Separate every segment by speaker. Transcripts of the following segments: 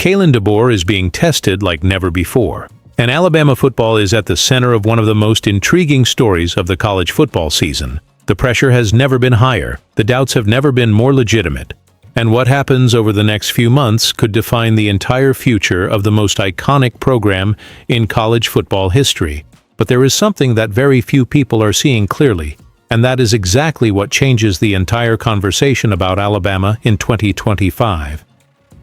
Speaker 1: Kalen DeBoer is being tested like never before, and Alabama football is at the center of one of the most intriguing stories of the college football season. The pressure has never been higher, the doubts have never been more legitimate, and what happens over the next few months could define the entire future of the most iconic program in college football history. But there is something that very few people are seeing clearly, and that is exactly what changes the entire conversation about Alabama in 2025.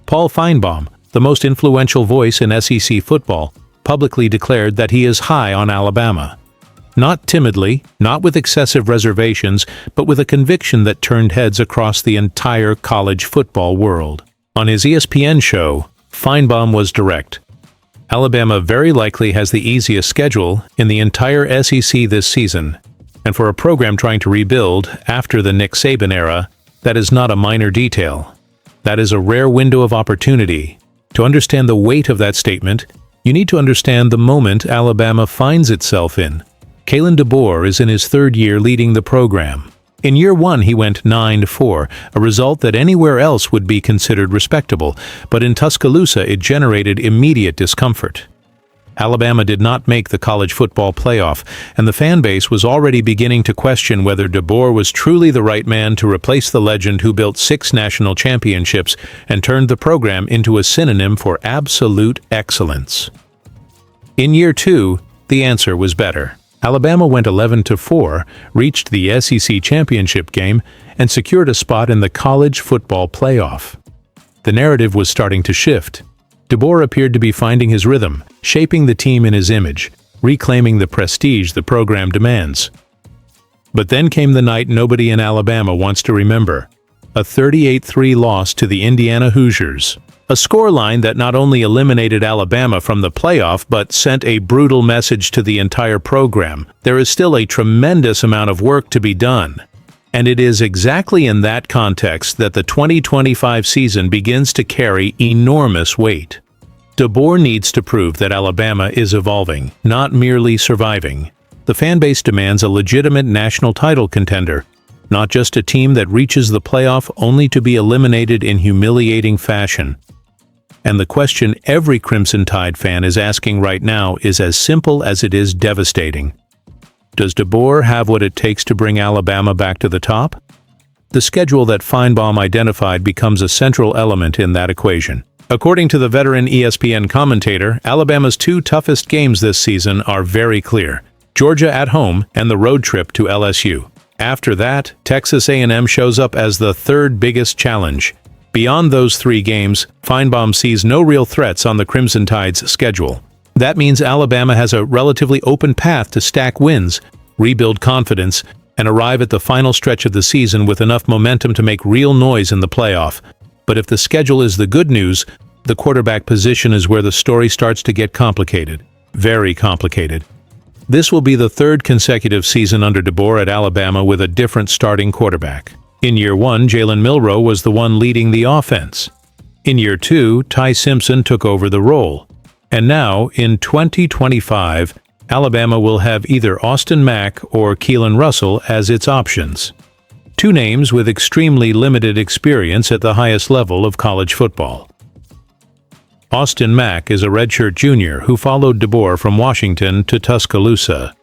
Speaker 1: Paul Finebaum, the most influential voice in SEC football, publicly declared that he is high on Alabama. Not timidly, not with excessive reservations, but with a conviction that turned heads across the entire college football world. On his ESPN show, Finebaum was direct. Alabama very likely has the easiest schedule in the entire SEC this season, and for a program trying to rebuild after the Nick Saban era, that is not a minor detail. That is a rare window of opportunity. To understand the weight of that statement, you need to understand the moment Alabama finds itself in. Kalen DeBoer is in his third year leading the program. In year one, he went 9-4, a result that anywhere else would be considered respectable, but in Tuscaloosa it generated immediate discomfort. Alabama did not make the college football playoff, and the fan base was already beginning to question whether DeBoer was truly the right man to replace the legend who built 6 national championships and turned the program into a synonym for absolute excellence. In year two, the answer was better. Alabama went 11-4, reached the SEC championship game, and secured a spot in the college football playoff. The narrative was starting to shift. DeBoer appeared to be finding his rhythm, shaping the team in his image, reclaiming the prestige the program demands. But then came the night nobody in Alabama wants to remember: a 38-3 loss to the Indiana Hoosiers. A scoreline that not only eliminated Alabama from the playoff but sent a brutal message to the entire program. There is still a tremendous amount of work to be done. And it is exactly in that context that the 2025 season begins to carry enormous weight. DeBoer needs to prove that Alabama is evolving, not merely surviving. The fan base demands a legitimate national title contender, not just a team that reaches the playoff only to be eliminated in humiliating fashion. And the question every Crimson Tide fan is asking right now is as simple as it is devastating. Does DeBoer have what it takes to bring Alabama back to the top? The schedule that Finebaum identified becomes a central element in that equation. According to the veteran ESPN commentator, Alabama's 2 toughest games this season are very clear: Georgia at home and the road trip to LSU. After that, Texas A&M shows up as the third biggest challenge. Beyond those 3 games, Finebaum sees no real threats on the Crimson Tide's schedule. That means Alabama has a relatively open path to stack wins, rebuild confidence, and arrive at the final stretch of the season with enough momentum to make real noise in the playoff. But if the schedule is the good news, the quarterback position is where the story starts to get complicated. Very complicated. This will be the 3rd consecutive season under DeBoer at Alabama with a different starting quarterback. In year 1, Jalen Milroe was the one leading the offense. In year 2, Ty Simpson took over the role. And now, in 2025, Alabama will have either Austin Mack or Keelan Russell as its options. 2 names with extremely limited experience at the highest level of college football. Austin Mack is a redshirt junior who followed DeBoer from Washington to Tuscaloosa.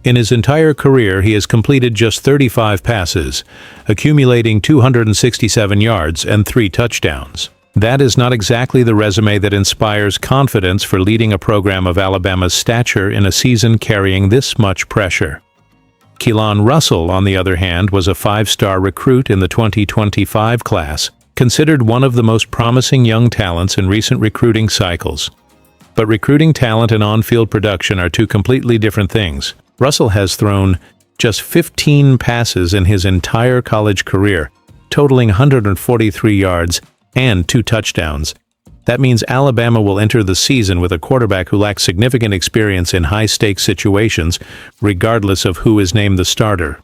Speaker 1: In his entire career, he has completed just 35 passes, accumulating 267 yards and 3 touchdowns. That is not exactly the resume that inspires confidence for leading a program of Alabama's stature in a season carrying this much pressure. Keelan Russell, on the other hand, was a 5-star recruit in the 2025 class, considered one of the most promising young talents in recent recruiting cycles. But recruiting talent and on-field production are 2 completely different things. Russell has thrown just 15 passes in his entire college career, totaling 143 yards and 2 touchdowns. That means Alabama will enter the season with a quarterback who lacks significant experience in high-stakes situations, regardless of who is named the starter.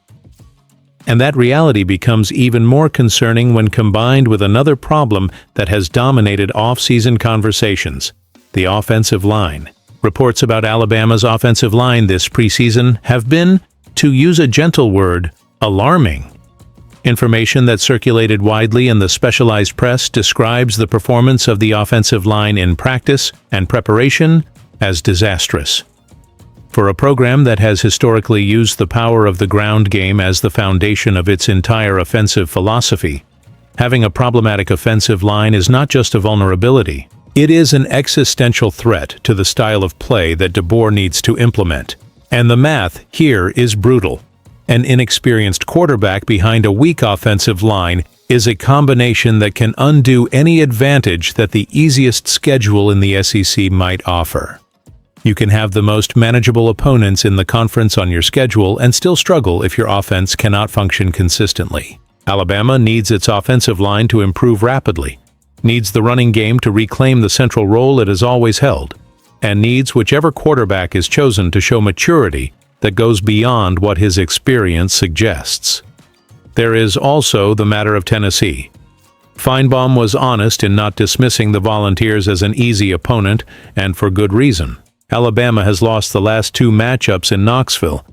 Speaker 1: And that reality becomes even more concerning when combined with another problem that has dominated off-season conversations: the offensive line. Reports about Alabama's offensive line this preseason have been, to use a gentle word, alarming. Information that circulated widely in the specialized press describes the performance of the offensive line in practice and preparation as disastrous. For a program that has historically used the power of the ground game as the foundation of its entire offensive philosophy, having a problematic offensive line is not just a vulnerability. It is an existential threat to the style of play that DeBoer needs to implement. And the math here is brutal. An inexperienced quarterback behind a weak offensive line is a combination that can undo any advantage that the easiest schedule in the SEC might offer. You can have the most manageable opponents in the conference on your schedule and still struggle if your offense cannot function consistently. Alabama needs its offensive line to improve rapidly, needs the running game to reclaim the central role it has always held, and needs whichever quarterback is chosen to show maturity that goes beyond what his experience suggests. There is also the matter of Tennessee. Finebaum was honest in not dismissing the Volunteers as an easy opponent, and for good reason. Alabama has lost the last 2 matchups in Knoxville,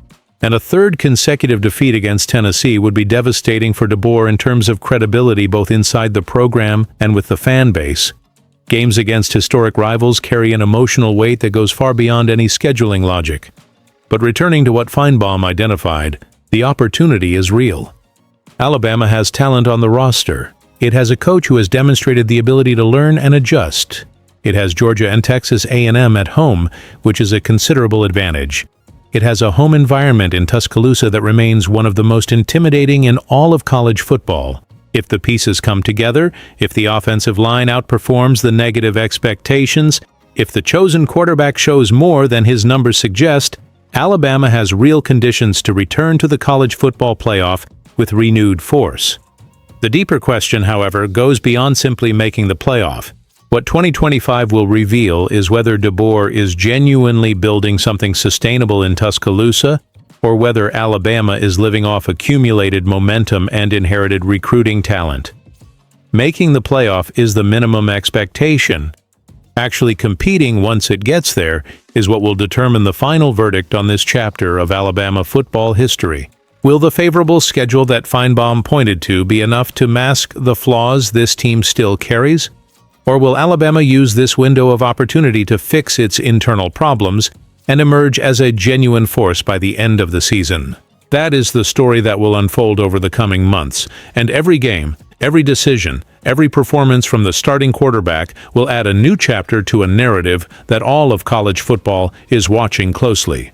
Speaker 1: and a third consecutive defeat against Tennessee would be devastating for DeBoer in terms of credibility both inside the program and with the fan base. Games against historic rivals carry an emotional weight that goes far beyond any scheduling logic. But returning to what Finebaum identified, the opportunity is real. Alabama has talent on the roster. It has a coach who has demonstrated the ability to learn and adjust. It has Georgia and Texas A&M at home, which is a considerable advantage. It has a home environment in Tuscaloosa that remains one of the most intimidating in all of college football. If the pieces come together, if the offensive line outperforms the negative expectations, if the chosen quarterback shows more than his numbers suggest, Alabama has real conditions to return to the college football playoff with renewed force. The deeper question, however, goes beyond simply making the playoff. What 2025 will reveal is whether DeBoer is genuinely building something sustainable in Tuscaloosa, or whether Alabama is living off accumulated momentum and inherited recruiting talent. Making the playoff is the minimum expectation. Actually competing once it gets there is what will determine the final verdict on this chapter of Alabama football history. Will the favorable schedule that Finebaum pointed to be enough to mask the flaws this team still carries? Or will Alabama use this window of opportunity to fix its internal problems and emerge as a genuine force by the end of the season? That is the story that will unfold over the coming months, and every game, every decision, every performance from the starting quarterback will add a new chapter to a narrative that all of college football is watching closely.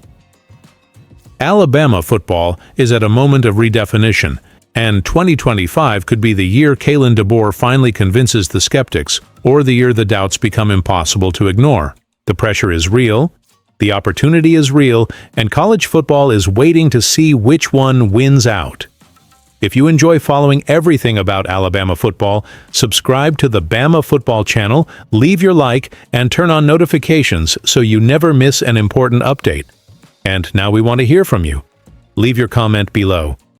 Speaker 1: Alabama football is at a moment of redefinition, and 2025 could be the year Kalen DeBoer finally convinces the skeptics, or the year the doubts become impossible to ignore. The pressure is real, the opportunity is real, and college football is waiting to see which one wins out. If you enjoy following everything about Alabama football, subscribe to the Bama Football channel, leave your like, and turn on notifications so you never miss an important update. And now we want to hear from you. Leave your comment below.